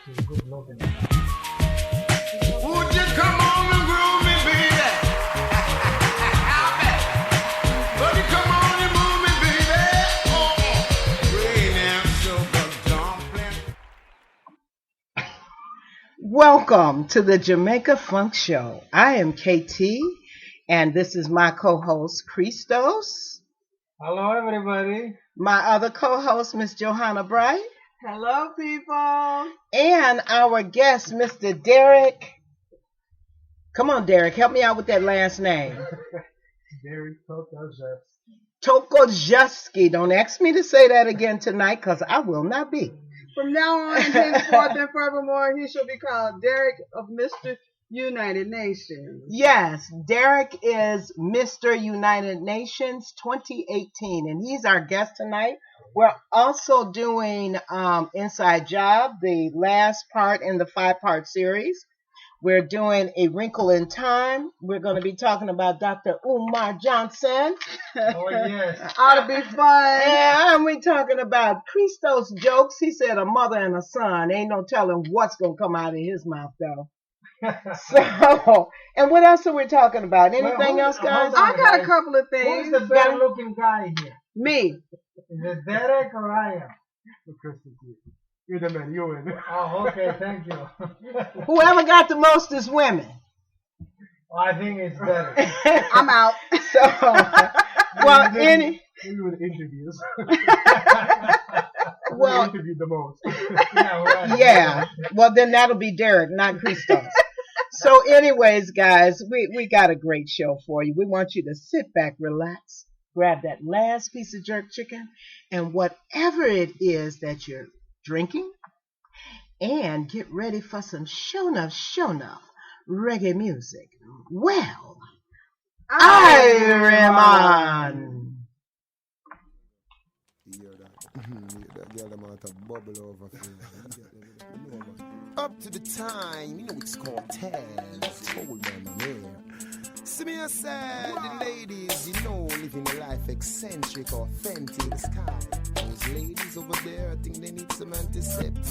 She's good looking. Would you come on and groove me, baby? Would you come on and move me, baby? Oh, green and silver dumpling. Welcome to the Jamaica Funk Show. I am KT, and this is my co-host, Christos. Hello, everybody. My other co-host, Miss Johanna Bright. Hello, people. And our guest, Mr. Derek. Come on, Derek, help me out with that last name. Derek Tokarzewski. Tokarzewski. Don't ask me to say that again tonight, because I will not be. From now on, henceforth and forevermore, he shall be called Derek of Mr. United Nations. Yes, Derek is Mr. United Nations 2018, and he's our guest tonight. We're also doing Inside Job, the last part in the 5-part series. We're doing a Wrinkle in Time. We're going to be talking about Dr. Umar Johnson. Oh, yes. Ought to be fun. And we're talking about Christos jokes. He said a mother and a son. Ain't no telling what's going to come out of his mouth, though. So, and what else are we talking about? Anything else, guys? I got a couple of things. Who's the better looking guy here? Me. Is it Derek or I am? Christos, you're the man, you win. Oh, okay, thank you. Whoever got the most is women. Well, I think it's better. I'm out. So, well, Maybe with interviews. well, Who interviewed the most. Yeah, right. yeah. Well, then that'll be Derek, not Christos. So, anyways, guys, we got a great show for you. We want you to sit back, relax, grab that last piece of jerk chicken, and whatever it is that you're drinking, and get ready for some show enough reggae music. Well, Irie man. Up to the time, you know it's called Taz. Told them I'm here. See me, I said, the ladies, you know, living a life eccentric, authentic sky. Those ladies over there, I think they need some antiseptic.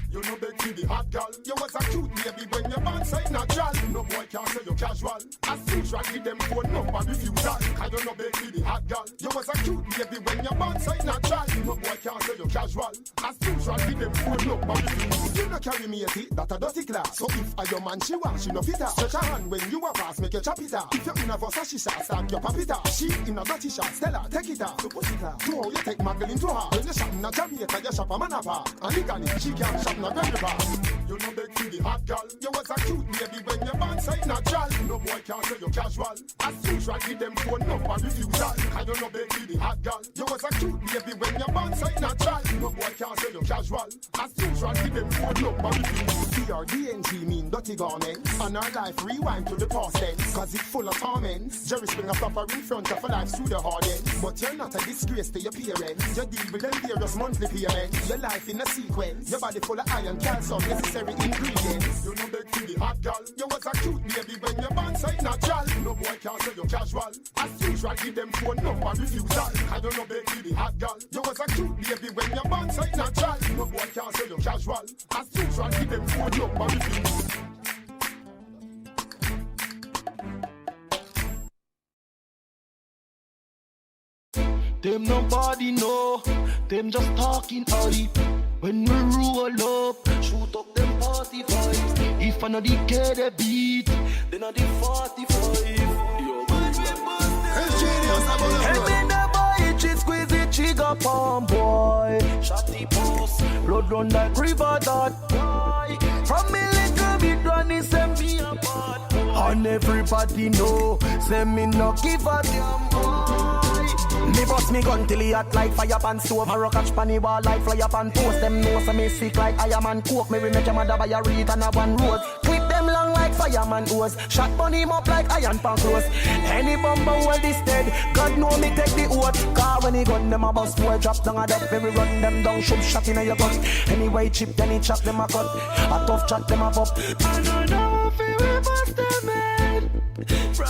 You know they kill the hot girl. You was a cute baby when your man say natural. No boy can't say you casual. As usual, give them phone number refusal. Cause you know they kill the hot girl. You was a cute baby when your man say natural. No boy can't say you casual. As usual, give them phone number refusal. You no carry me a tea, that a dirty class. So if a your man she want, she no fit her. Stretch her hand when you a pass, make you chop it her. If you in a Versace shot, start your pop it her. She in a dirty shot, tell her, take it her. So push it her. To how you take Magdalene into her. When you shop in a Jamaica, you shop a manapa. And legally, she can't shop in a Grammy bar. You know they kill the hot girl. You was a cute baby when your man say natural. No boy can't say you casual. As usual, give them phone number refusal. Cause you know they kill the hot girl. You was a cute baby when your man say natural. No boy can't say you casual. As usual, give them phone number refusal. CRDNG mean dirty garments. And our life rewind to the past tense. Cause it's full of torments. Jerry Springer flopper in front of a life through the hardens. But you're not a disgrace to your parents. You deal with them various monthly payments. Your life in a sequence. Your body full of iron, calcium, necessary ingredients. You know they kill the hot girl. You was a cute baby when your man say natural. No boy can't say you casual. As usual, give them phone number refusal. I don't know they kill the hot girl. You was a cute baby when your man say natural. No boy can't say you casual. As usual, give them phone number refusal. Them nobody know, them just talking hurry. When we roll up, shoot up them party vibes. If I know the get the beat, then I the 45. Yo, hey, man, that boy, it squeeze it, trigger palm, boy. Shot the post, blood run like river that boy. From me little bit run, he send me apart. And everybody know, send me no give a damn boy. Me bust me gun till he hot like fire pan stove. A rock catch panny wall like fly up and post. Them know so me sick like Iron Coke. Me we make your mother buy a reed and a one rose. Clip them long like fireman hose. Shot bunny him up like iron pan close. Any bumper hold this dead. God know me take the oath. Car when he gun them a bust boy drop down a death. Every run them down shoot shot in your gut. Anyway chip then he chop them a cut. A tough chat them a pop. I don't know if we bust them head. From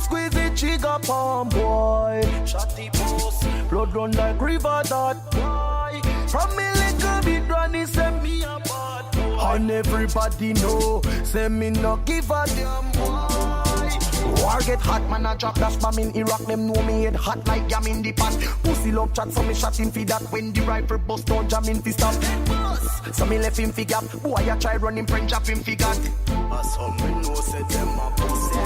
squeeze it, trigger palm boy. Shot the post, blood blood run like river that. Why? From me little bit granny send me a bad boy. And everybody know, say me no give a damn boy. War get hot, man a drop dash bomb in Iraq. Them know me head hot like yam in the pot. Pussy love chat, so me shot him for that. When the rifle bust, don't jam in fi stop. So me left him fi gap. Boy a try run him, friend drop him fi got. As some me know say them a pussy.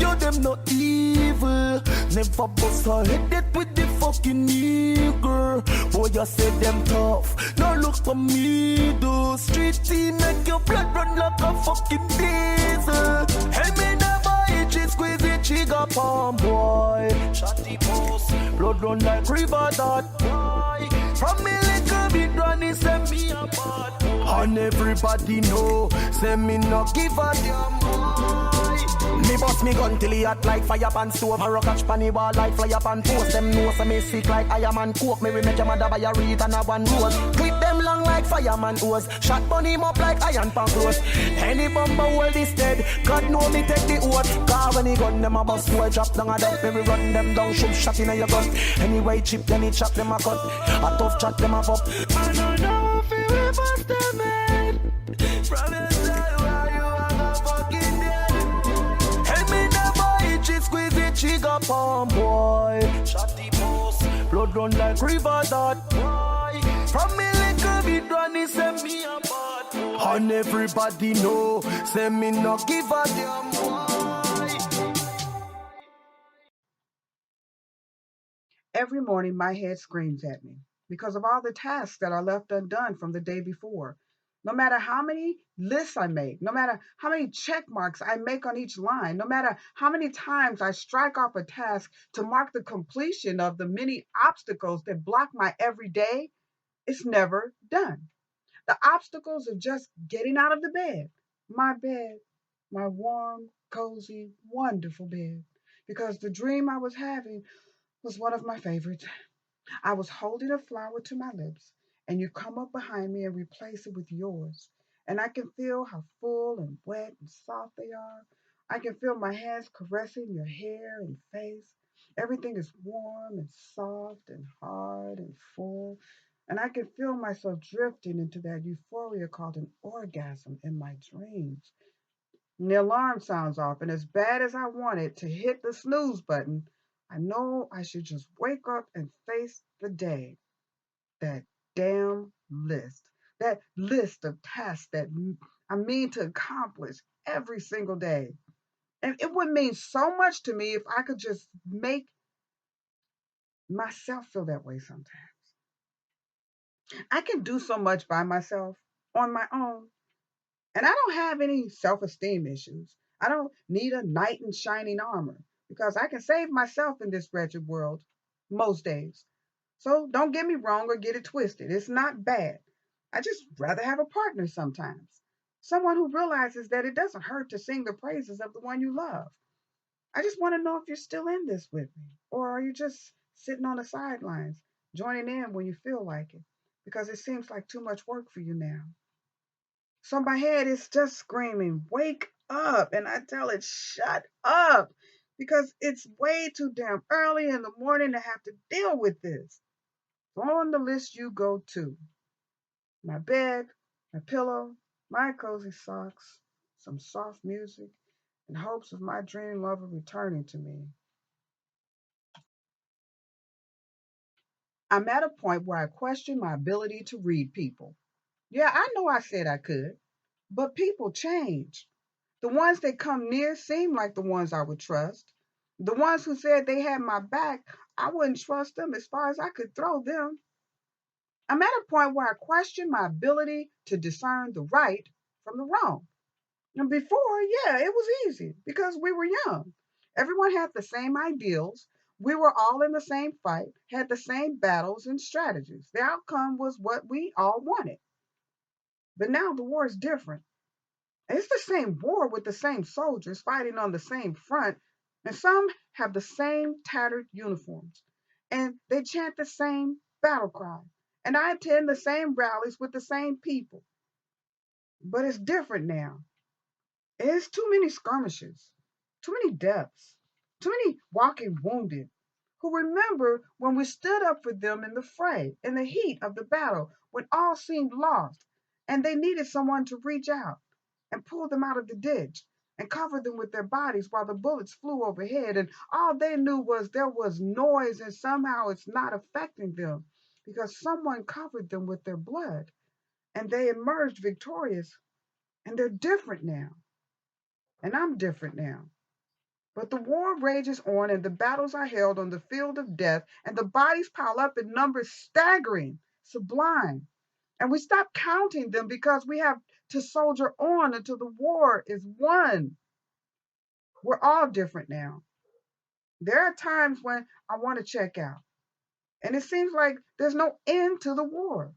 Yo, them no evil. Never bust a head dead with the fucking nigger. Boy, you say them tough. Now look for me, though. Street team make your blood run like a fucking diesel. Hey, me never itch it, squeeze it, trigger palm, boy. Shot the post, blood run like river that, boy. From me little bit granny, send me a bad boy. And everybody know, say me no give a damn boy. Me bust me gun till he hot like fire pan stove. A rock catch panny wall like fire pan post. Them know say me sick like Iron Coke. Me make your mother buy a wreath and a one rose. Clip them long like fireman hose. Shot burn him up like iron pan close. Any bumper hold this dead. God know me take the oath. Cause when he gun them a bust boy drop down a death. Me run them down, shoot shot in your gun. Anyway chip then he chop them a cut. A tough chat them a pop. I don't know if we bust them head. From your side where you are the fucking dead. Squeeze it, trigger palm, boy. Shot the post, blood run like river that, boy. From me little bit granny send me a bad boy. And everybody know, say me no give a damn boy. Every morning my head screams at me because of all the tasks that are left undone from the day before. No matter how many lists I make, no matter how many check marks I make on each line, no matter how many times I strike off a task to mark the completion of the many obstacles that block my everyday, it's never done. The obstacles of just getting out of the bed, my warm, cozy, wonderful bed, because the dream I was having was one of my favorites. I was holding a flower to my lips, and you come up behind me and replace it with yours. And I can feel how full and wet and soft they are. I can feel my hands caressing your hair and face. Everything is warm and soft and hard and full. And I can feel myself drifting into that euphoria called an orgasm in my dreams. And the alarm sounds off, and as bad as I wanted to hit the snooze button, I know I should just wake up and face the day. That damn list. That list of tasks that I mean to accomplish every single day. And it would mean so much to me if I could just make myself feel that way sometimes. I can do so much by myself on my own. And I don't have any self-esteem issues. I don't need a knight in shining armor because I can save myself in this wretched world most days. So don't get me wrong or get it twisted. It's not bad. I just rather have a partner sometimes. Someone who realizes that it doesn't hurt to sing the praises of the one you love. I just want to know if you're still in this with me, or are you just sitting on the sidelines, joining in when you feel like it, because it seems like too much work for you now. So my head is just screaming, wake up, and I tell it, shut up, because it's way too damn early in the morning to have to deal with this. So on the list you go to. My bed, my pillow, my cozy socks, some soft music, in hopes of my dream lover returning to me. I'm at a point where I question my ability to read people. Yeah, I know I said I could, but people change. The ones that come near seem like the ones I would trust. The ones who said they had my back, I wouldn't trust them as far as I could throw them. I'm at a point where I question my ability to discern the right from the wrong. And before, yeah, it was easy because we were young. Everyone had the same ideals. We were all in the same fight, had the same battles and strategies. The outcome was what we all wanted. But now the war is different. It's the same war with the same soldiers fighting on the same front, and some have the same tattered uniforms, and they chant the same battle cry, and I attend the same rallies with the same people. But it's different now. It's too many skirmishes, too many deaths, too many walking wounded who remember when we stood up for them in the fray, in the heat of the battle, when all seemed lost, and they needed someone to reach out and pull them out of the ditch and cover them with their bodies while the bullets flew overhead. And all they knew was there was noise, and somehow it's not affecting them because someone covered them with their blood, and they emerged victorious. And they're different now. And I'm different now. But the war rages on, and the battles are held on the field of death, and the bodies pile up in numbers staggering, sublime. And we stop counting them because we have to soldier on until the war is won. We're all different now. There are times when I want to check out, and it seems like there's no end to the war.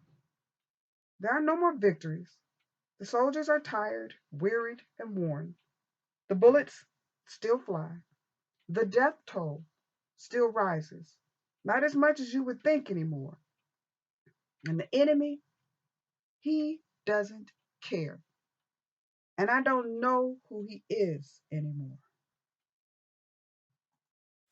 There are no more victories. The soldiers are tired, wearied, and worn. The bullets still fly. The death toll still rises, not as much as you would think anymore. And the enemy, he doesn't care. And I don't know who he is anymore.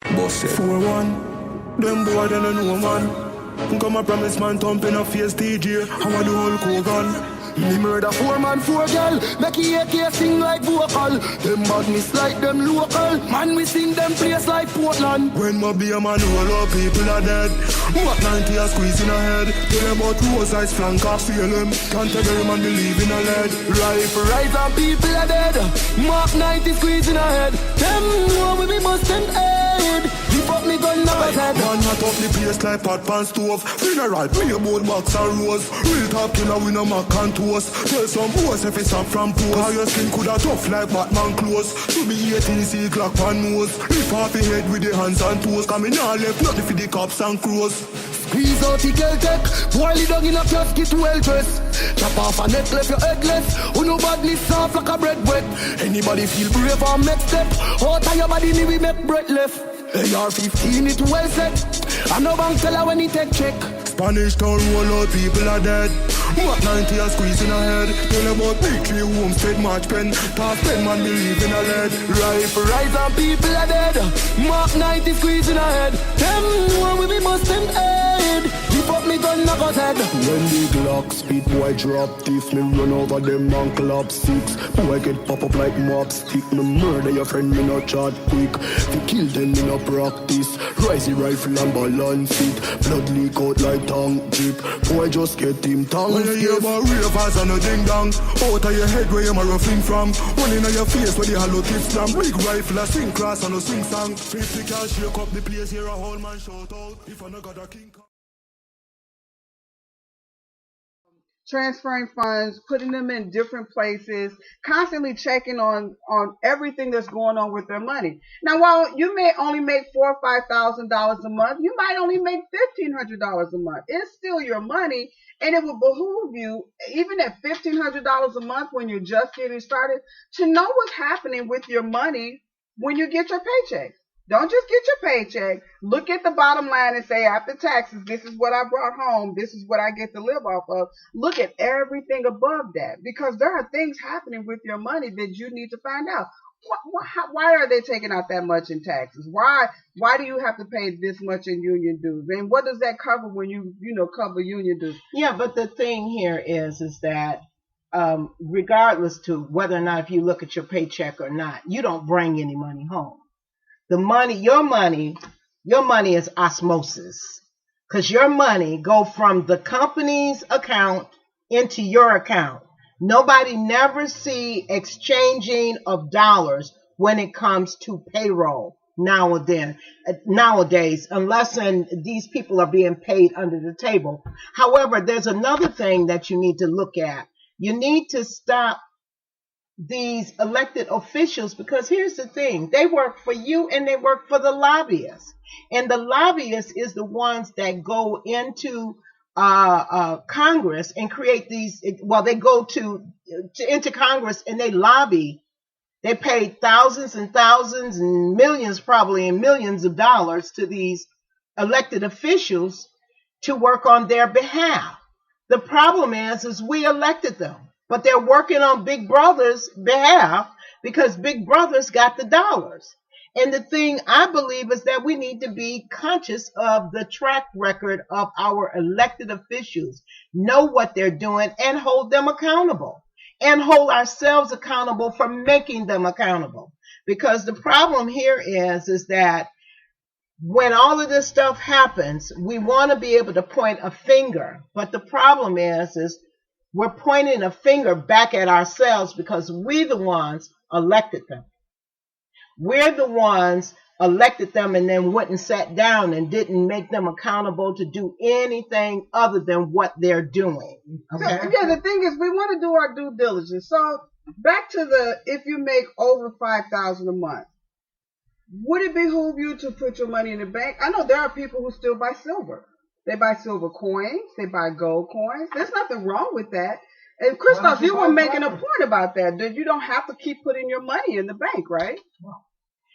4-1, them boy they don't know man. Come a promise man thumping a face DJ, I want the whole crew gun. Me murder 4 man, 4 girl, make AK sing like vocal. Them badness like them local, man we sing them place like Portland. When my be a man, all our people are dead. What 90 are squeezing a head. Tell them about Rose Eyes flank off, feel them. Can't tell them man believe in a lead. Rifle rise and people are dead. Mark 90 squeezing a head. Them know we be bust them head. He fuck me gun knock his head. Man hot up the place like pot pan stove. Funeral, me a bowl box and rose. Real top killer we no mac and toast. Tell some boys if it's up from post. How your skin coulda tough like Batman clothes. To be 18 see clock pan nose. Lift off the head with the hands and toes. Come in all left nothing for the cops and crows. Squeeze out the girl tech. Boil it down in a casket well dressed. Chop off a neck left your headless. Who no badness soft like a bread wet. Anybody feel brave or make step. Out of your body me we make breath left. AR-15 it well set. I no bank teller when he take check. Spanish town roll out people are dead. What 90 are squeezing a head. Tell about big tree homestead match pen. Toss pen man believe in a lead. Rifle rise and people are dead. Mark 90 squeezing a head. Them know we be bust them head. He fuck me gun knock his head. When the Glock speed boy drop this, me run over them and clap 6. Boy get pop up like mob stick. Me murder your friend, me no chat quick. To kill them me no practice. Rise the rifle and balance it. Blood leak out like tongue drip. Boy just get him tongue. When you hear about ravers and a ding dong, out of your head where you a roughing from. One in your face where the hollow tip slam. Big rifle a sing cross and a sing song. 50 cash shake up the place, here a whole man shout out. If I no got a king. Transferring funds, putting them in different places, constantly checking on everything that's going on with their money. Now, while you may only make $4,000 or $5,000 a month, you might only make $1,500 a month. It's still your money, and it will behoove you, even at $1,500 a month when you're just getting started, to know what's happening with your money when you get your paycheck. Don't just get your paycheck. Look at the bottom line and say, after taxes, this is what I brought home. This is what I get to live off of. Look at everything above that, because there are things happening with your money that you need to find out. Why are they taking out that much in taxes? Why do you have to pay this much in union dues? And what does that cover when you cover union dues? Yeah, but the thing here is that regardless to whether or not if you look at your paycheck or not, you don't bring any money home. The money, your money is osmosis, because your money go from the company's account into your account. Nobody never see exchanging of dollars when it comes to payroll nowadays, unless these people are being paid under the table. However, there's another thing that you need to look at. You need to stop these elected officials, because here's the thing, they work for you and they work for the lobbyists, and the lobbyists is the ones that go into Congress and create these, they go into Congress and they lobby. They pay thousands and thousands and millions, probably, and millions of dollars to these elected officials to work on their behalf. The problem is we elected them, but they're working on Big Brother's behalf because Big Brother's got the dollars. And the thing I believe is that we need to be conscious of the track record of our elected officials, know what they're doing, and hold them accountable, and hold ourselves accountable for making them accountable. Because the problem here is that when all of this stuff happens, we want to be able to point a finger. But the problem is we're pointing a finger back at ourselves because we're the ones elected them. We're the ones elected them and then went and sat down and didn't make them accountable to do anything other than what they're doing. So, Okay? yeah, the thing is, we want to do our due diligence. So back to if you make over $5,000 a month, would it behoove you to put your money in the bank? I know there are people who still buy silver. They buy silver coins. They buy gold coins. There's nothing wrong with that. And Christos, you were making a point about that you don't have to keep putting your money in the bank, right?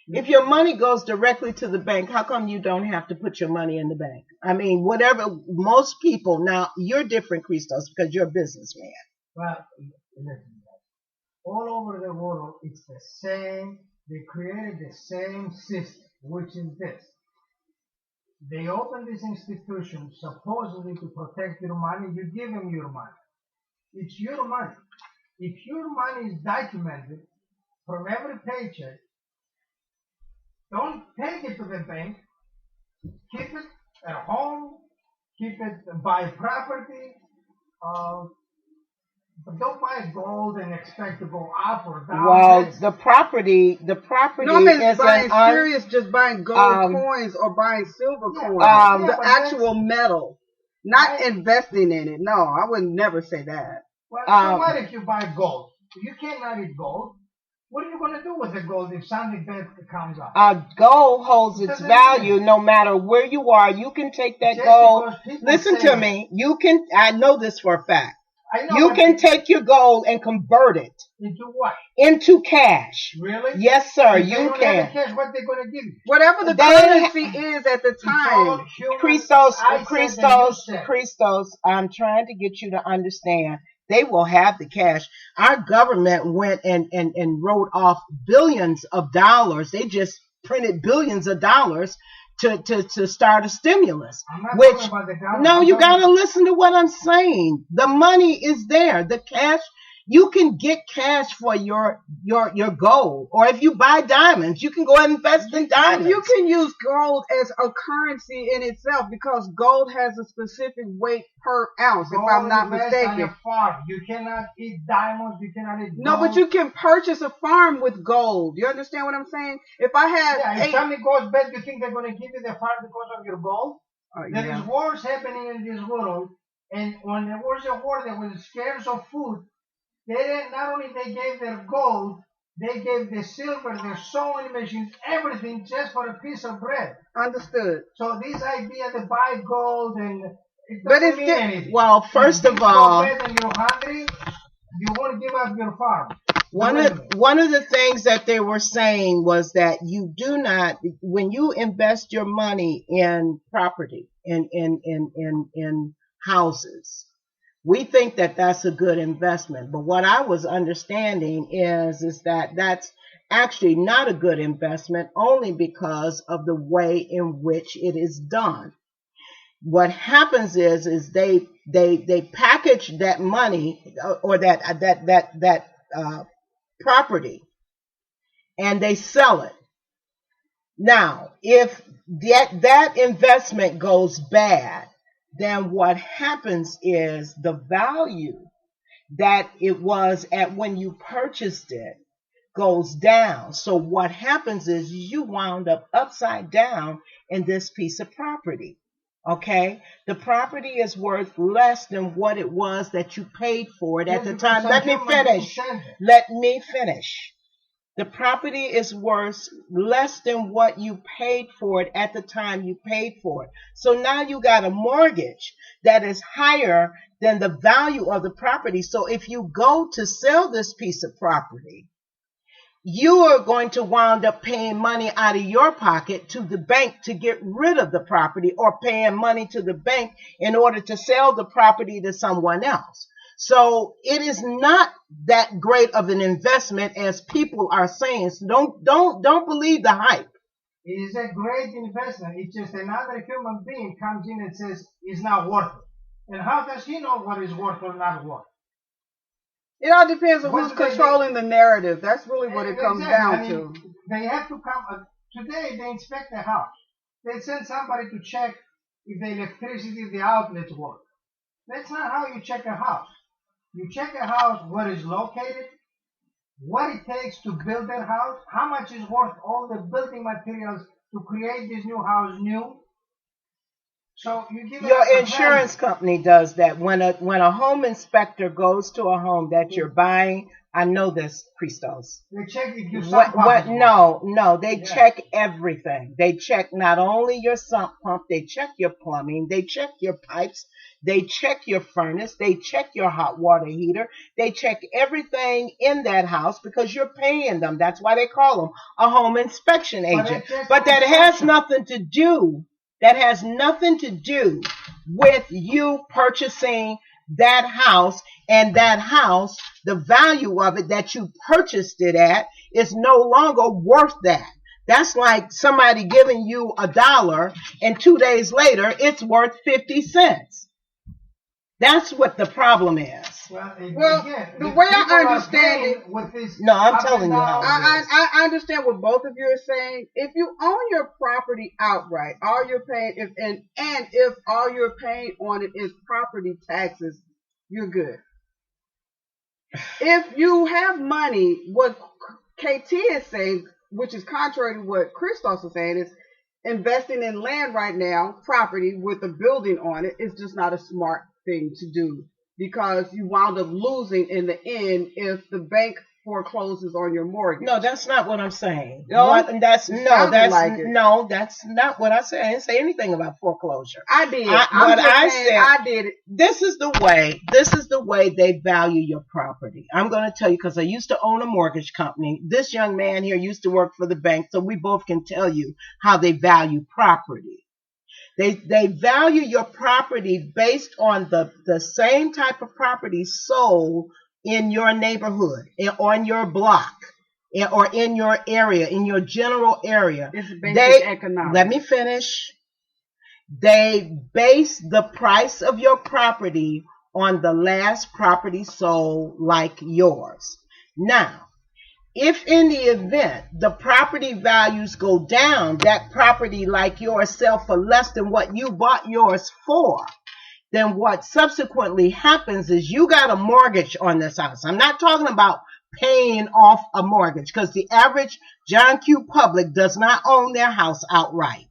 If your money goes directly to the bank, how come you don't have to put your money in the bank? I mean, whatever, most people, now you're different, Christos, because you're a businessman. Well, listen, all over the world, it's the same. They created the same system, which is this. They open this institution supposedly to protect your money. You give them your money. It's your money. If your money is documented from every paycheck, don't take it to the bank. Keep it at home. Keep it, buy property. But don't buy gold and expect to go up or down. Well, the property No, I mean is buying serious, just buying gold coins or buying silver coins. The actual metal, not investing in it. No, I would never say that. Well, so what if you buy gold? You cannot eat gold. What are you going to do with the gold if something bad comes up? Gold holds its value no matter where you are. You can take that gold. Listen to me. You can, I know this for a fact. I know, you can take your gold and convert it into what? Into cash. Really? Yes, sir. If You they don't can. have the cash, what they going to give you? Whatever the currency is at the time. Christos, I'm trying to get you to understand. They will have the cash. Our government went and wrote off billions of dollars. They just printed billions of dollars to start a stimulus. I'm not talking about the government. No, you got to listen to what I'm saying. The money is there. The cash, you can get cash for your gold. Or if you buy diamonds, you can go ahead and invest in diamonds. You can use gold as a currency in itself because gold has a specific weight per ounce, if I'm not mistaken. On a farm. You cannot eat diamonds. You cannot eat gold. No, but you can purchase a farm with gold. You understand what I'm saying? If I had if something goes bad, you think they're going to give you the farm because of your gold? There is wars happening in this world, and when there was a war, there was scarce of food. They didn't, not only they gave their gold, they gave the silver, their sewing machines, everything just for a piece of bread. Understood. So this idea to buy gold and it doesn't mean anything. Well, first of all, when you're hungry, you won't give up your farm. One of the things that they were saying was that you do not, when you invest your money in property, in houses, we think that that's a good investment. But what I was understanding is that that's actually not a good investment only because of the way in which it is done. What happens is they package that money or that property and they sell it. Now, if that investment goes bad, then what happens is the value that it was at when you purchased it goes down. So what happens is you wound up upside down in this piece of property. Okay? The property is worth less than what it was that you paid for it at the time. Let me finish. The property is worth less than what you paid for it at the time you paid for it. So now you got a mortgage that is higher than the value of the property. So if you go to sell this piece of property, you are going to wind up paying money out of your pocket to the bank to get rid of the property, or paying money to the bank in order to sell the property to someone else. So it is not that great of an investment as people are saying. So don't believe the hype. It is a great investment. It's just another human being comes in and says it's not worth it. And how does he know what is worth or not worth? It all depends on What who's do they controlling the narrative. That's really what it comes down to. They have to come. Today they inspect the house. They send somebody to check if the electricity, the outlets work. That's not how you check a house. You check a house where it's located, what it takes to build that house, how much is worth all the building materials to create this new house new. So you give Your insurance company does that. When a home inspector goes to a home that you're buying, I know this, Christos. They check if you No, they check everything. They check not only your sump pump, they check your plumbing, they check your pipes, they check your furnace, they check your hot water heater, they check everything in that house because you're paying them. That's why they call them a home inspection agent. But that has nothing to do. That has nothing to do with you purchasing that house, and that house, the value of it that you purchased it at is no longer worth that. That's like somebody giving you $1 and 2 days later it's worth 50 cents. That's what the problem is. Well, the way I understand it, no, I'm telling you how. I understand what both of you are saying. If you own your property outright, all you're paying, if all you're paying on it is property taxes, you're good. If you have money, what KT is saying, which is contrary to what Christos is saying, is investing in land right now, property with a building on it, is just not a smart thing to do, because you wound up losing in the end if the bank forecloses on your mortgage. No, that's not what I'm saying. No, that's not what I said. I didn't say anything about foreclosure. I did. I did it. This is the way they value your property. I'm going to tell you, because I used to own a mortgage company. This young man here used to work for the bank, so we both can tell you how they value property. They value your property based on the same type of property sold in your neighborhood, on your block, or in your area, in your general area. It's basic economics. Let me finish. They base the price of your property on the last property sold like yours. Now, if in the event the property values go down, that property like yours sell for less than what you bought yours for, then what subsequently happens is you got a mortgage on this house. I'm not talking about paying off a mortgage, because the average John Q. public does not own their house outright.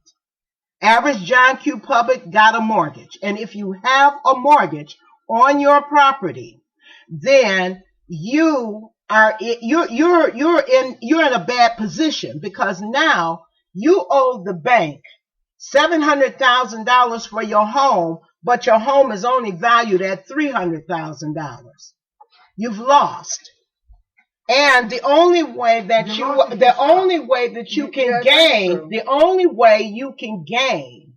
Average John Q. public got a mortgage. And if you have a mortgage on your property, then you're in a bad position, because now you owe the bank $700,000 for your home, but your home is only valued at $300,000. You've lost. And the only way that you can gain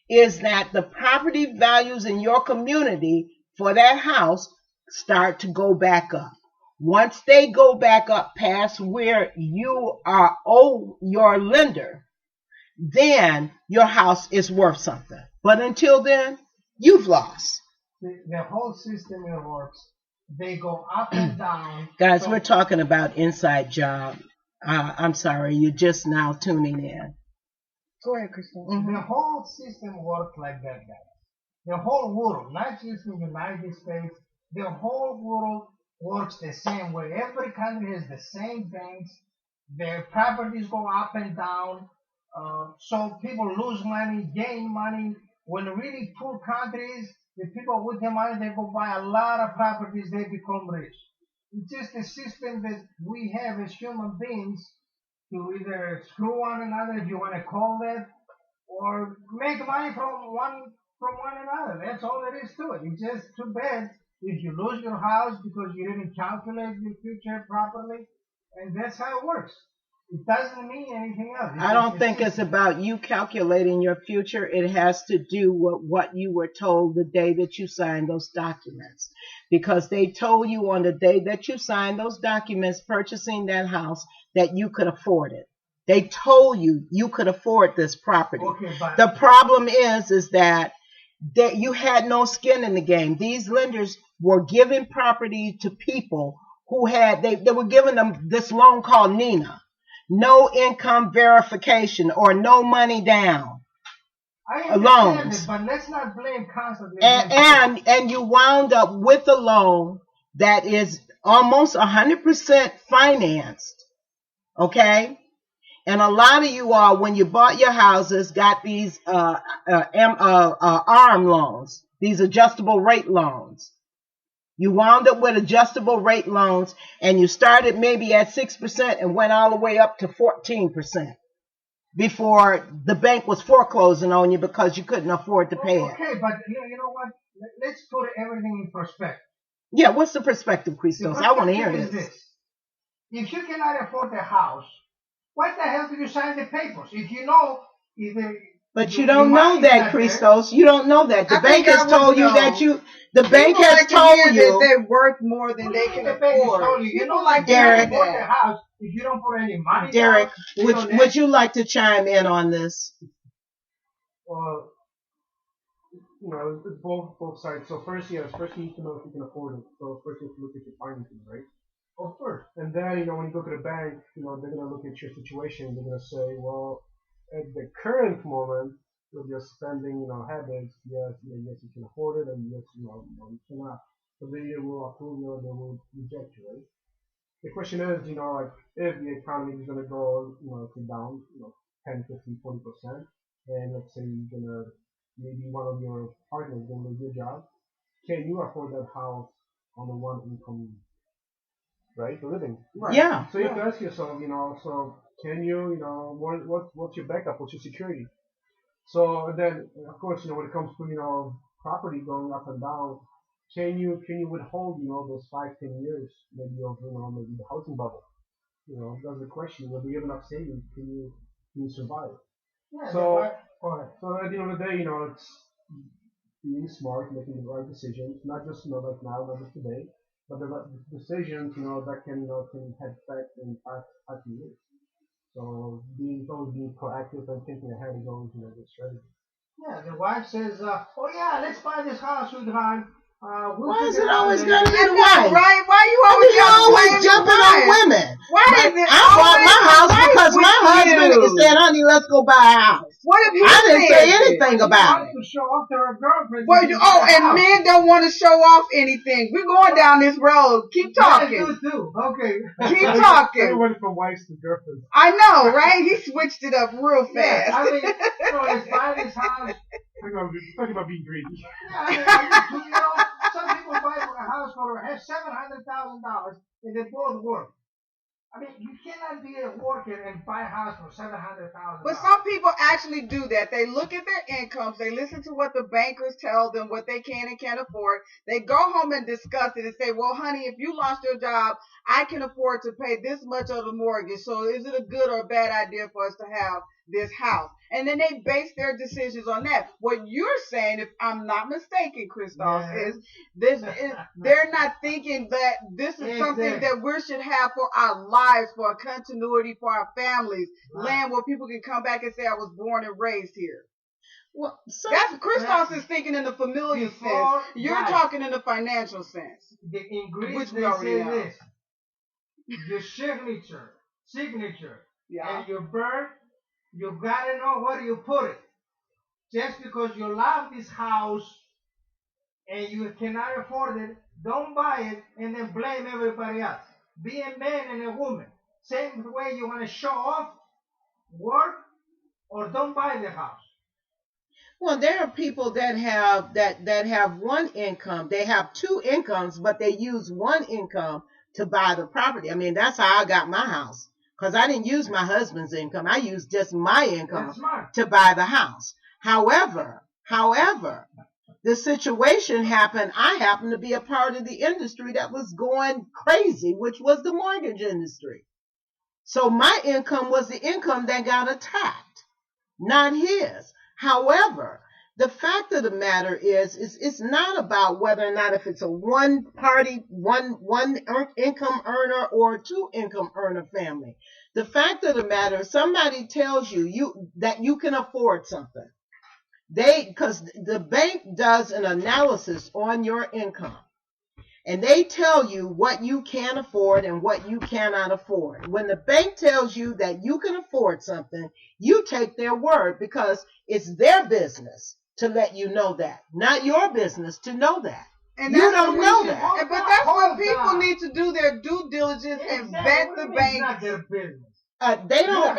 is that the property values in your community for that house start to go back up. Once they go back up past where you are owed your lender, then your house is worth something. But until then, you've lost. The whole system works. They go up and down. Guys, we're talking about Inside Job. I'm sorry, you're just now tuning in. Go ahead, Christos. Mm-hmm. The whole system works like that, guys. The whole world, not just in the United States, the whole world works the same way. Every country has the same things. Their properties go up and down. So people lose money, gain money. When really poor countries, the people with the money, they go buy a lot of properties, they become rich. It's just a system that we have as human beings to either screw one another, if you want to call that, or make money from one another. That's all there is to it. It's just too bad if you lose your house because you didn't calculate your future properly, and that's how it works. It doesn't mean anything else. I don't think it's about you calculating your future. It has to do with what you were told the day that you signed those documents. Because they told you on the day that you signed those documents purchasing that house that you could afford it. They told you you could afford this property. Okay, but The problem is that you had no skin in the game. These lenders were giving property to people who had, they were giving them this loan called Nina. No income verification or no money down. I understand loans. it, but let's not blame constantly. And you wound up with a loan that is almost 100% financed. Okay? And a lot of you all, when you bought your houses, got these ARM loans, these adjustable rate loans. You wound up with adjustable rate loans, and you started maybe at 6% and went all the way up to 14% before the bank was foreclosing on you because you couldn't afford to pay it. Okay, but you know what? Let's put everything in perspective. Yeah, what's the perspective, Christos? I want to hear Is this. If you cannot afford the house, why the hell do you sign the papers? If you know, But you don't know that, Christos. You don't know that. The bank has told you that you. The bank has told you that they're worth more than they can afford. You know, like Derek. the house if you don't put any money. Derek, down, would you like to chime in on this? Well, it's both sides. So first you need to know if you can afford it. So first you have to look at your financing, right? Of course. And then, when you go to the bank, they're going to look at your situation. They're going to say, well, at the current moment, with your spending, habits, yes, you can afford it, and yes, you cannot. So they will approve you, and they will reject you, right? The question is, if the economy is going to go, to down, 10, 15, 20%, and let's say you're going to, maybe one of your partners going to lose your job, can you afford that house on the one income, right, for living? Right. Yeah. So you have to ask yourself, so can you, what's your backup? What's your security? So then, of course, when it comes to, property going up and down, can you withhold, those 5-10 years, maybe of, maybe the housing bubble? That's the question. Whether you have enough savings, can you survive? Yeah, So at the end of the day, it's being smart, making the right decisions, not just, like now, not just today, but the decisions, that can head back in 5 years. So always being proactive and thinking ahead is always a good strategy. Yeah, the wife says, "Oh yeah, let's buy this house, sweetheart." Why is it always going to be the Right? wife? Why you always jumping on women? Why is it? I bought my house because my husband said, "Honey, let's go buy a house." What if he I didn't said say it? anything about it. To show off to her girlfriend. And men don't want to show off anything. We're going down this road. Keep talking. Yeah, you too. Okay. Keep talking. Everyone from wives to girlfriends. I know, right? He switched it up real fast. Yeah, I mean, let's buy this house. Talking about being greedy. Yeah, some people buy a house for $700,000 and they both work. I mean, you cannot be a worker and buy a house for $700,000. But some people actually do that. They look at their incomes. They listen to what the bankers tell them, what they can and can't afford. They go home and discuss it and say, well, honey, if you lost your job, I can afford to pay this much of the mortgage. So is it a good or a bad idea for us to have this house? And then they base their decisions on that. What you're saying, if I'm not mistaken, Christos, is they're not thinking that this is something that we should have for our lives, for a continuity, for our families, land where people can come back and say, I was born and raised here. Well, that's Christos is thinking in the familiar sense. You're talking in the financial sense. The ingredients, which we already know. This. Your signature, and your birth. You gotta know where you put it. Just because you love this house and you cannot afford it, don't buy it and then blame everybody else. Be a man and a woman. Same way you want to show off, work, or don't buy the house. Well, there are people that have one income. They have two incomes, but they use one income to buy the property. I mean, that's how I got my house. Because I didn't use my husband's income. I used just my income to buy the house. However, the situation happened. I happened to be a part of the industry that was going crazy, which was the mortgage industry. So my income was the income that got attacked, not his. However, the fact of the matter is it's not about whether or not if it's a one party, one income earner or a two income earner family. The fact of the matter, somebody tells you that you can afford something. Because the bank does an analysis on your income. And they tell you what you can afford and what you cannot afford. When the bank tells you that you can afford something, you take their word because it's their business to let you know that, not your business to know that. And you don't know that. But that's what people need to do their due diligence and vet the bank. It's not their business. They don't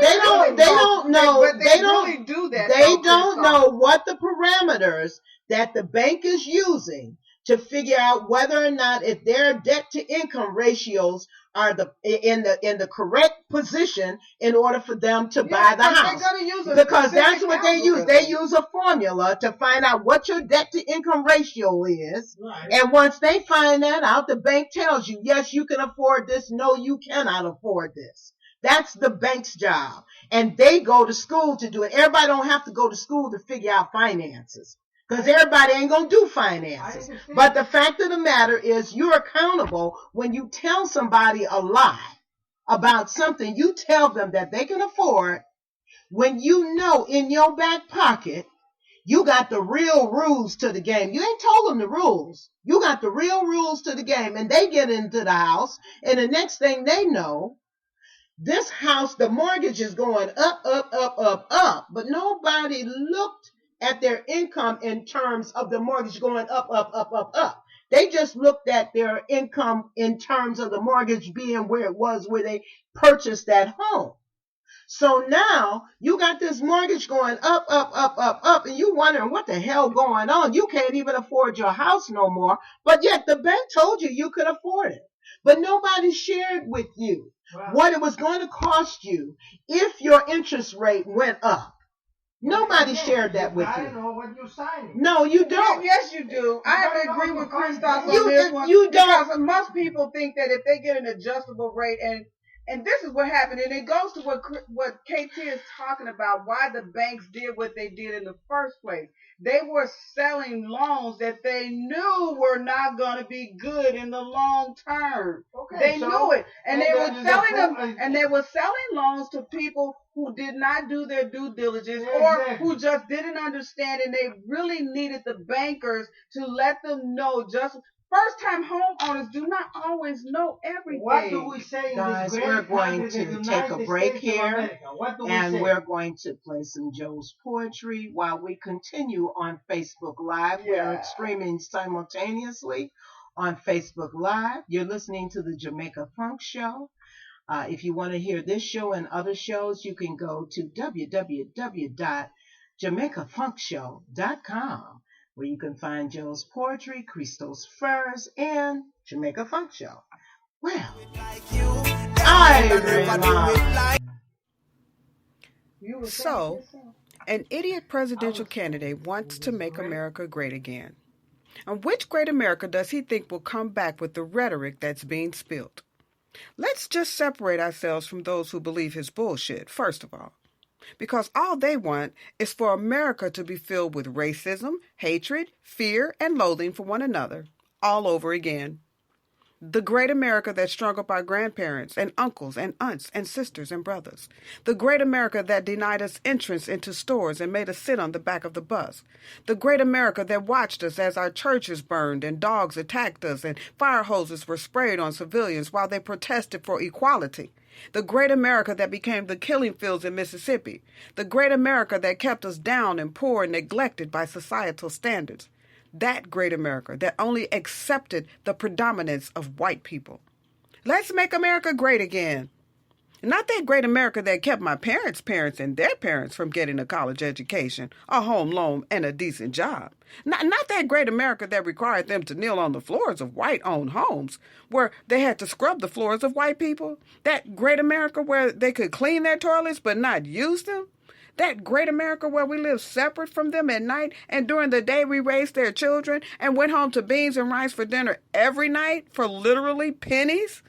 know what the parameters that the bank is using to figure out whether or not if their debt to income ratios are in the correct position in order for them to buy the house. Because that's what they use. They use a formula to find out what your debt to income ratio is. Right. And once they find that out, the bank tells you, yes, you can afford this. No, you cannot afford this. That's the bank's job. And they go to school to do it. Everybody don't have to go to school to figure out finances. Because everybody ain't going to do finances. But the fact of the matter is you're accountable when you tell somebody a lie about something you tell them that they can afford, when you know in your back pocket you got the real rules to the game. You ain't told them the rules. You got the real rules to the game. And they get into the house, and the next thing they know, this house, the mortgage is going up, but nobody looked at their income in terms of the mortgage going up. They just looked at their income in terms of the mortgage being where it was where they purchased that home. So now you got this mortgage going up, and you wondering what the hell going on. You can't even afford your house no more, but yet the bank told you could afford it. But nobody shared with you what it was going to cost you if your interest rate went up. Nobody shared that with you. I don't know what you're signing. No, you don't. Yes, you do. I agree with Christos on this one. You don't. Because most people think that if they get an adjustable rate, and this is what happened, and it goes to what KT is talking about, why the banks did what they did in the first place. They were selling loans that they knew were not going to be good in the long term. They knew it. And they were selling them, and they were selling loans to people who did not do their due diligence or who just didn't understand, and they really needed the bankers to let them know just first-time homeowners do not always know everything. What do we say, guys? We're going to take a break here, and we're going to play some Joe's poetry while we continue on Facebook Live. We're streaming simultaneously on Facebook Live. You're listening to the Jamaica Funk Show. If you want to hear this show and other shows, you can go to www.jamaicafunkshow.com. where you can find Joe's poetry, Christos Furs, and Jamaica Funk Show. Well, So, an idiot presidential candidate wants to make America great again. And which great America does he think will come back with the rhetoric that's being spilled? Let's just separate ourselves from those who believe his bullshit, first of all. Because all they want is for America to be filled with racism, hatred, fear, and loathing for one another, all over again. The great America that strung up our grandparents and uncles and aunts and sisters and brothers. The great America that denied us entrance into stores and made us sit on the back of the bus. The great America that watched us as our churches burned and dogs attacked us and fire hoses were sprayed on civilians while they protested for equality. The great America that became the killing fields in Mississippi. The great America that kept us down and poor and neglected by societal standards. That great America that only accepted the predominance of white people. Let's make America great again. Not that great America that kept my parents' parents and their parents from getting a college education, a home loan, and a decent job. Not that great America that required them to kneel on the floors of white-owned homes, where they had to scrub the floors of white people. That great America where they could clean their toilets but not use them. That great America where we lived separate from them at night, and during the day we raised their children and went home to beans and rice for dinner every night for literally pennies,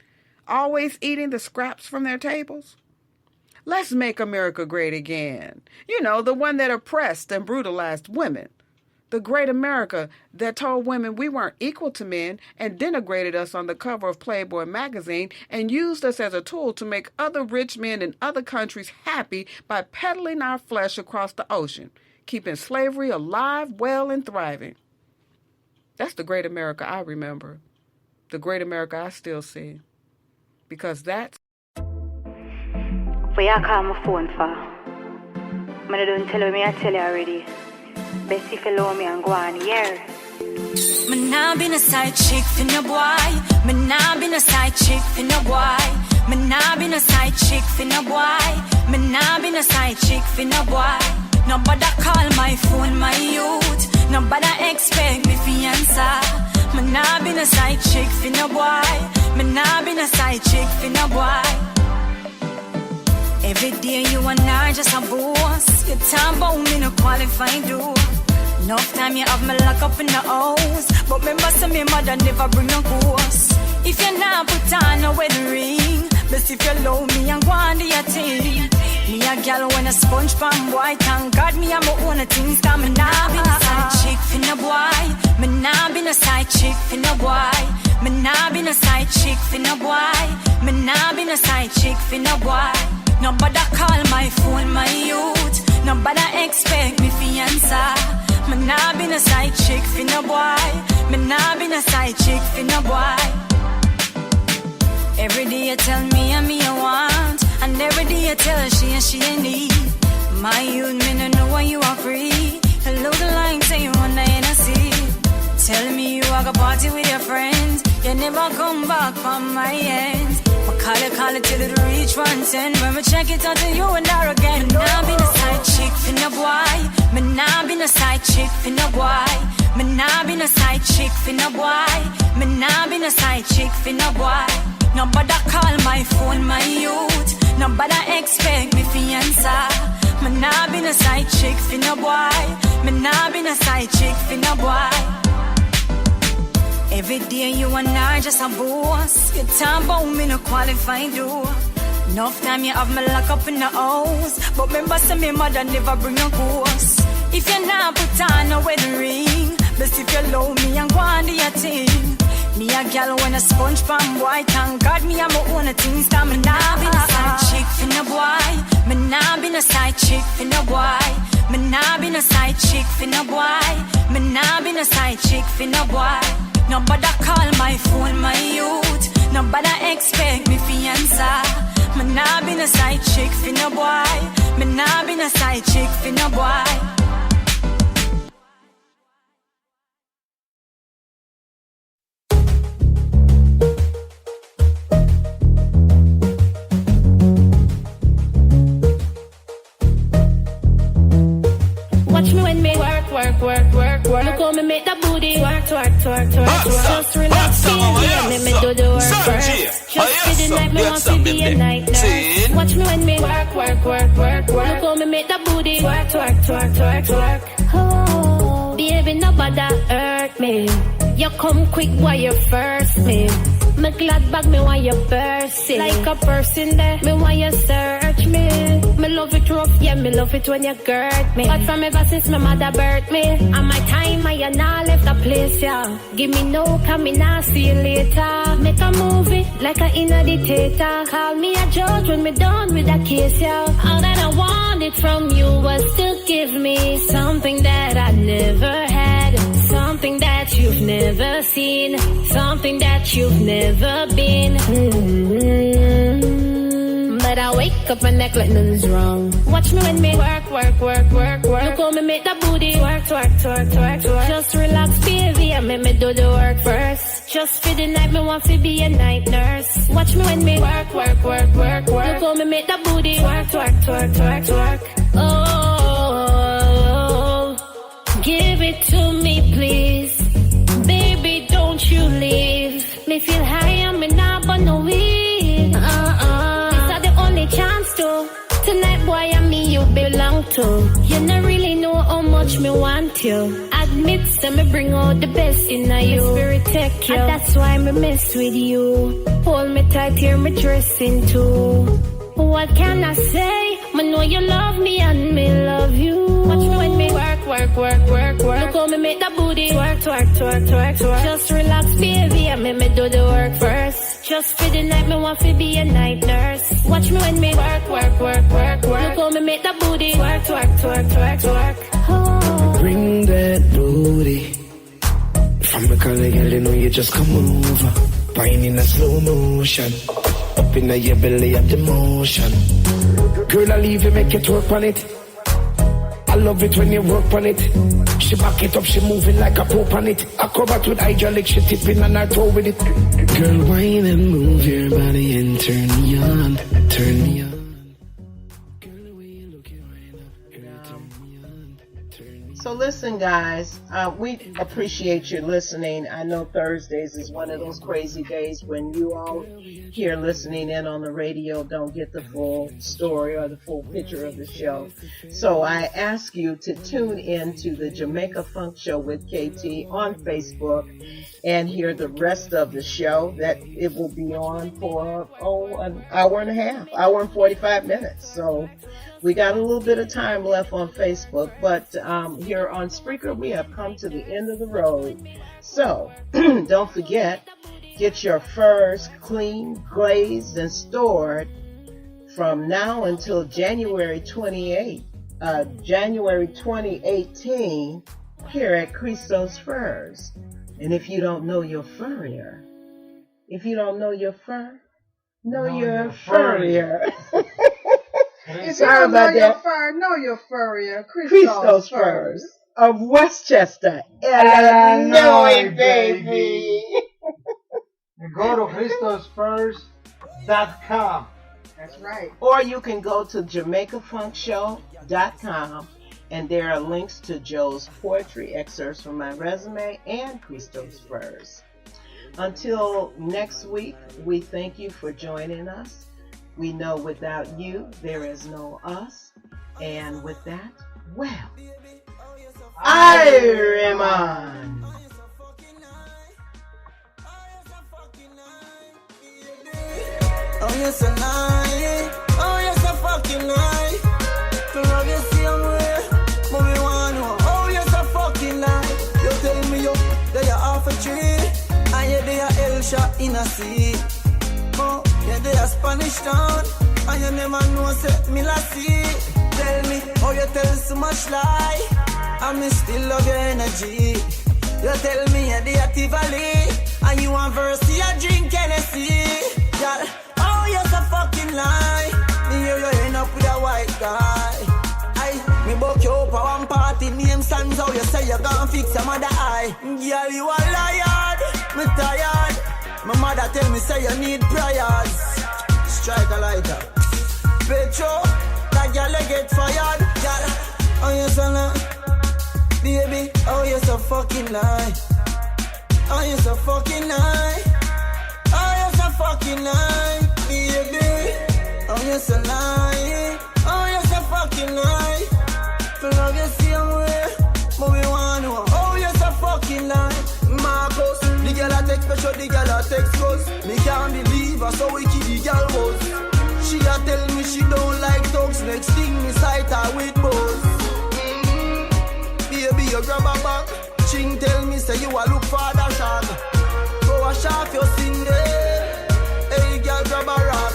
always eating the scraps from their tables. Let's make America great again. You know, the one that oppressed and brutalized women. The great America that told women we weren't equal to men and denigrated us on the cover of Playboy magazine and used us as a tool to make other rich men in other countries happy by peddling our flesh across the ocean, keeping slavery alive, well, and thriving. That's the great America I remember. The great America I still see. Because that's... Where you call my phone for? I don't tell me, I tell you already. Best if you love me and go on, yeah. Me nah been a side chick for no boy. Me nah been a side chick for no boy. Me nah been a side chick for no boy. Me nah been a side chick for no boy. Nobody call my phone my youth. Nobody expect me fi answer. Me nah been a side chick for no boy. Me nah been a side chick for no boy. Every day you and I just a boss. You talk about me no qualified do. Enough time you have me lock up in the house. But remember say me mother never bring no ghost. If you not put on a wedding ring, best if you love me and go on do your thing. Me a gal when a sponge pan boy. Thank God me and my own things. Cause me nah been a side chick for no boy. Me nah been a side chick for no boy. Me nah been a side chick for no boy. Me nah been a side chick for no boy. Nobody call my phone my youth. Nobody expect me fi answer. Me nah been a side chick for no boy. Me nah been a side chick for no boy. Every day you tell me and me I want, and every day you tell her she and she in need. My youth, me no know when you are free. Hello the line say you want the NSC. Tell me you are go party with your friends. You never come back from my end. Call it till it reach 110. When we check it out to you and her again. Me nah been a side chick for no boy. Me nah been a side chick for no boy. Me nah been a side chick for no boy. Me nah been a side chick for no boy. Nobody call my phone my youth. Nobody expect me fi answer. Me nah been a side chick for no boy. Me nah been a side chick for no boy. Every day you and I just a boss. You talk about me no qualified do. Enough time you have me lock up in the house. But remember say me mother never bring no ghost. If you not put on a wedding ring, best if you love me and go on do your thing. Me a gal when a sponge pan boy. Thank God me and my own things. Cause me nah been a side chick for no boy. Me nah been a side chick for no boy. Me nah been a side chick for no boy. Me nah been a side chick for no boy. Nobody call my phone my youth. Nobody expect me fi answer. Me nah been a side chick for no boy. Me nah been a side chick for no boy. Watch me when me work. Look how me make that booty work. Just relax, baby, let me do the work first. Just for the night, me want to be a night nurse. Watch me when me work. Look how me make that booty work. Oh, baby, nobody hurt me. You come quick while you first me. Me glad bag me while you burst it. Like a person there, me while you search me. Me love it rough, yeah, me love it when you girt me. But from ever since my mother birthed me, and my time I not left the place, yeah. Give me no, come me not see you later. Make a movie like a inner dictator. Call me a judge when me done with that case, yeah. All that I wanted from you was to give me something that I never had. Something that you've never seen. Something that you've never been. But I wake up and act like nothing's wrong. Watch me when me work. Look how me make that booty work. Just relax, baby, and make me do the work first. Just for the night, me want to be a night nurse. Watch me when me work. Look how me make that booty work. Oh, give it to me, please. Baby, don't you leave. Me feel high and me not but no weed. These are the only chance to. Tonight, boy, and me you belong to. You not really know how much me want you. Admit, so me bring out the best in you. Spirit take you. And that's why me mess with you. Hold me tight, hear me dressing too. What can I say? I know you love me and me love you. Watch me when me work. Look how me make the booty twerk. Just relax, baby, and make me do the work first. Just for the night, me want to be a night nurse. Watch me when me work. Look how me make the booty twerk. Oh. Bring that booty. From the color, girl, you know you just come over. Wine in a slow motion. Up in your belly of the motion. Girl, I leave you, make it work on it. I love it when you work on it. She back it up, she moving like a pope on it. Acrobat with hydraulic, she tipping on her toe with it. Girl, whine and move your body and turn me on. Girl, the way you looking right now, girl, turn me on. So listen, guys, we appreciate you listening. I know Thursdays is one of those crazy days when you all here listening in on the radio don't get the full story or the full picture of the show. So I ask you to tune in to the Jamaica Funk Show with KT on Facebook and hear the rest of the show that it will be on for, an hour and a half, hour and 45 minutes. So we got a little bit of time left on Facebook, but here on Spreaker, we have come to the end of the road. So don't forget, get your furs clean, glazed, and stored from now until January 2018 here at Christos Furs. And if you don't know your furrier, know your furrier. If you don't know your fur, know your furrier. Christos Furs of Westchester, Illinois, baby. Go to ChristosFurs.com. That's right. Or you can go to JamaicaFunkShow.com, and there are links to Joe's poetry, excerpts from my resume, and Christos Furs. Until next week, we thank you for joining us. We know without you, there is no us. And with that, well, Irie man. Oh, yes, a night. Oh, yes, a fucking night. To love you same way, but we want to. Oh, yes, a fucking night. You tell me that you're half a tree, and you're there a shot in a sea. Oh, you're there a Spanish town, and you never know, say, me la see. Tell me, oh, you tell so much lie, and me still love your energy. You tell me you're the Tivoli, and you want verse, you drink Hennessy. Girl, oh, yes, a fucking lie. Me hear you end up with a white guy. Me book you up at one party, name stands out. You say you gonna fix your mother eye. Girl, you a liar, me tired. My mother tell me say you need prayers. Strike a lighter. Petro, that girl get fired. Girl, oh, yes, a lie. Baby, oh, yes, a fucking lie. Oh, yes, a fucking lie. Oh, yes, a fucking lie, baby. Oh, yes, a lie. Oh, yes, a fucking lie. To love you same way, but we want to. Oh, yes, a fucking lie. Marcos, the girl I take special, the girl I take scores. Me can't believe her, so we keep the girl was. She a tell me she don't like dogs. Next thing me sight her with bows. Baby, you grab her back. Ching tell me say you a look for the shag. Go wash off your sin there. Hey girl, grab a rag.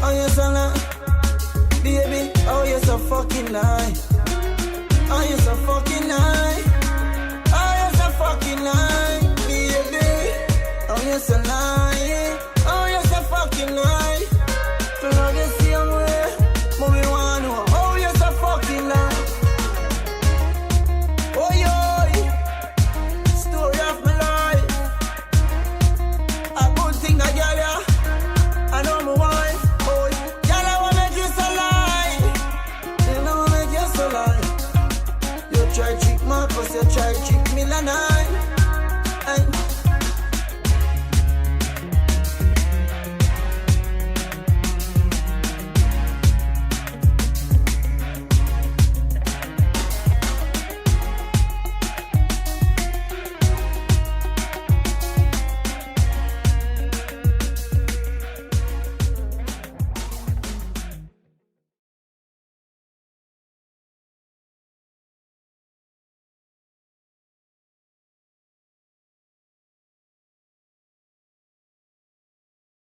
Oh yes, a lie. Baby, oh yes, a fucking lie.